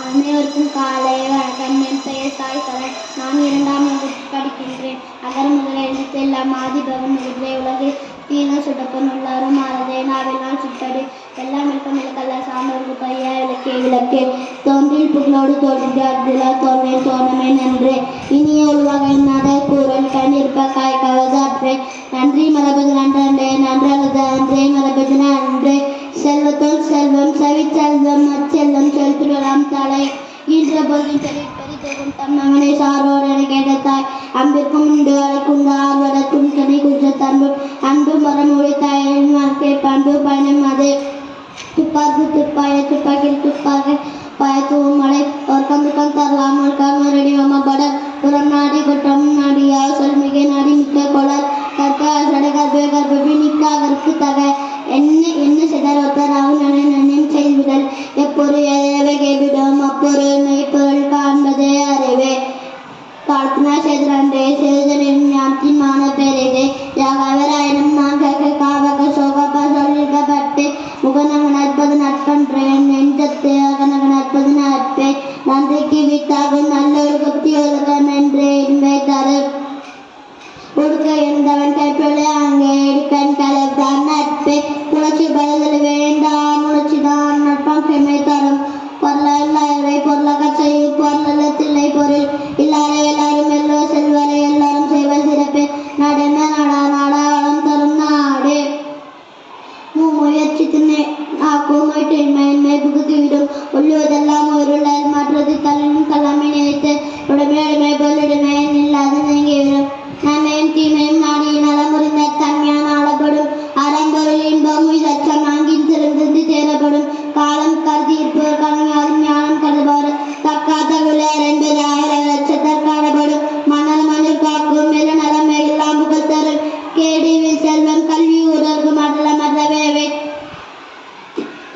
அனைவருக்கும் காலை வணக்கம். என் பெயர் சாய் சரண். நான் 2ஆம் வகுப்பு படிக்கின்றேன். அகர முதல எழுத்தெல்லாம் ஆதிபகன் முதலே உலகு தீன சுடப்பன் உள்ளாரும் ஆறதே நாவெல்லாம் சுட்டடு எல்லாம் விளக்கம் விளக்கல்ல சான்றோருக்கு பையா விளக்கே விளக்கே தோன்றில் புகழோடு தோன்றிய அப்துல்லா தோன்றே தோணமே நன்றே இனிய உருவாக நட கூறல் கண்ணிருப்ப காய் கவதாற்றே நன்றி மரபது நன்றே நன்றல்லது அன்றே மரபது நன்றே செல்வத்தோல் செல்வம் செவிச்செல்வம் அச்செல்வம் செலுத்துவலாம் தலை ஈன்ற பொழுதின் பெரிதோகும் தம் மகனை சாரோடு என கேட்டாய் அம்பிற்கும் உண்டு அழைக்குண்டு ஆர்வடக்கும் கனி குற்ற தன்பு அன்பு மரம் உழைத்தாயின் வாழ்க்கை பண்பு பயணம் அது துப்பாக்கு துப்பாய துப்பாக்கில் துப்பாக பயத்துவம் மலை ஒருக்கம் துக்கம் தரலாம் ஒருக்கம் ரெடி மமபட புறம் நாடி குற்றம் நாடியா சொல் மிக நாடி மிக்க கொளர் கற்க சட கற்ப கற்பி நிக்கா கற்கு தக என்ன சிதற ஒத்தராகும் நன்னம் செய்விடல் எப்பொருள் எதவை கேள்விடும் அப்பொருள் மெய்ப்பொருள் காண்பதே அறிவே காலத்தினா சேதுரண்டே சேதுதனின் ஞானத்தின் மான பெரிதே யாகவராயினும் நான் கேட்க காவக சோகப்பா சொல்லிக்கப்பட்டு முகநக நற்பது நட்பன்றேன் நெஞ்சத்து அகநக நற்பது நட்பே நன்றிக்கு வித்தாகும் நல்லொழுகத்தி ஒழுகம் என்றே இன்மை தரு உடுக்க எழுந்தவன் கைப்பொழு அங்கே எடுக்கன் கலத்தான் நட்பே புணர்ச்சி பதில் வேண்டாம் உணர்ச்சிதான் நட்பம் செம்மை தரும் பொருளை பொருளாக செய்யும் பொருளத்தில்லை பொருள் இல்லாரை எல்லாரும் எல்லோ செல்வரை எல்லாரும் செய்வர் சிறப்பே நடன நாடா நாடா வளம் தரும் நாடே முயற்சி ஆக்கும் மேன்மை புகுத்திவிடும் உள்ளுவதெல்லாம் ஒரு மற்றது தள்ளும் கல்லாமை நினைத்து உடமை பொருளுடைமை இல்லாது நீங்கிவிடும் நன்மையும் தீமையும் நாடி நலமுறிந்த தன்மையான ஆளப்படும் அறம்பொருள் இன்பம் இதற்றம் அங்கின் சிறந்து தேரப்படும் காலம் கருதி இருப்பவர் கலைஞரும் ஞானம் கருதுபவர் தக்கா தகுலர் என்பது 1000 லட்சத்தர் காணப்படும் மன்னர் மன்னர் காக்கும் மெல்ல நலம் எல்லாம் புகழ் தரும் கேடி செல்வம் கல்வி உறவு மற்ற மற்றவே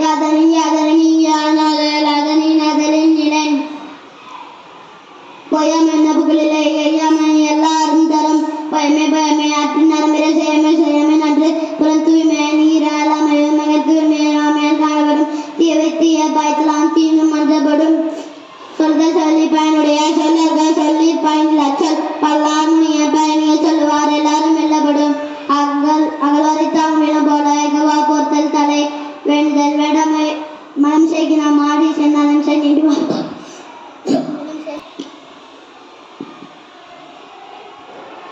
யாதனின் யாதனின் யாதனின் அதனின் நிலன் பொயம் என்ன புகழிலே எய்யாமை எல்லாரும் தரும் பயமே ஆற்றின் நரம்பில செய்யமே நன்று புறம் தூய்மை நீராளமையும் மகள் தூய்மையாமையால் காணப்படும் தீவை தீய பாய்த்தலாம் தீங்கும் மன்றப்படும் சொல்கள் சொல்லி பயனுடைய சொல்லர்கள் சொல்லி பயனில் அச்சல் பல்லார் முனிய பயணிய சொல்லுவார் எல்லாரும் வெல்லப்படும் அகல்வரை தாமிடம் போல எகவா பொறுத்தல் தலை வேண்டுதல் வேடமை மனம் செய்கினாம் ஆடி சென்னாலும் செய்வார்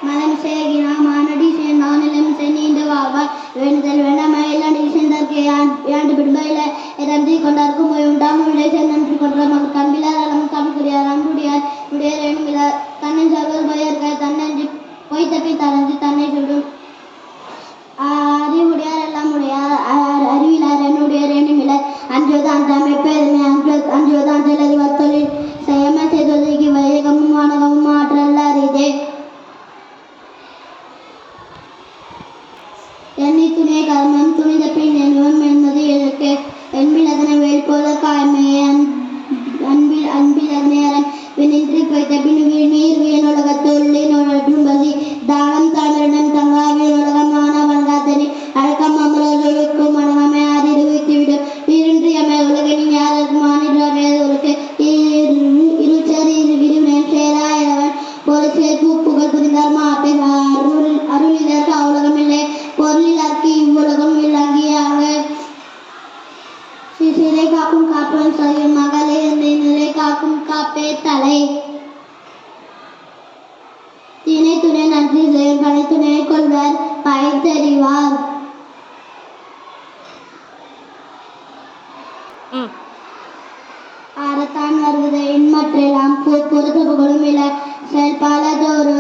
மனம் செய்கினா மானடி சேர்ந்தான் நிலம் சென்னீண்டு வாவார் வேண்டுதல் வேண்டாமை இல்லாண்டி சேர்ந்தார்க்கு யாண்டு விடுமையில இறந்தி கொண்டார்க்கும் உண்டாம் விடை சேர்ந்து கொன்ற மகள் கம்பிலார் அலம் கம்பிக்குடியார் அன்புடியார் உடையார் வேணுமிலார் தன்னை சர்வர் பயர்கள் தன்னன்றி பொய் தப்பி தரஞ்சு தன்னை சுடும் அறிவுடையார் எல்லாம் உடையார் அறிவிலார் என்னுடையார் வேணுமிலார் அஞ்சுவது அஞ்சாமை பேருமை அஞ்சுவது அஞ்சல் அறிவார் தொழில் செய்யாம செய்தொதுக்கி வையகமும் வானகமும் ஆற்றல்ல அறிதே எண்ணி துணை கர்மம் துணித பின் எண்ணுவம் என்பது எழுக்கு என்பில் அதனை வேல் போல காய்மையே அன்பில் அதனை அரண் வினின்றி வைத்த பின் நீர் வீண் உலகத்தொள்ளி நோற்றும் பசி தானம் தாமரிடம் தங்காவி உலகமான வணங்காத்தனி அடக்கம் அமரொழுக்கும் அடங்கமை அறிவு வைத்துவிடும் நீரின்றியமை உலகின் யாருக்கும் மாநிலமே உலகு இருச்சரி விரிவினன் சேராயவன் ஒரு சேர்ப்பு புகழ் புரிந்தார் மாட்டை அருளிதற்கு அவ்வுலகமில்லை பொருளிலார்க்கு இவ்வுலகம் விளங்கியாக சிறை காக்கும் காப்பவன் சொல்லும் மகளே என்னை நிலை காக்கும் காப்பே தலை தினை துணை நன்றி செய்யும் படை துணையை கொள்வர் பயத்தறிவார் ஆரத்தான் வருவதை இன்மற்றெல்லாம் பொறுத்த புகழும் இல செயல்பாலதோறு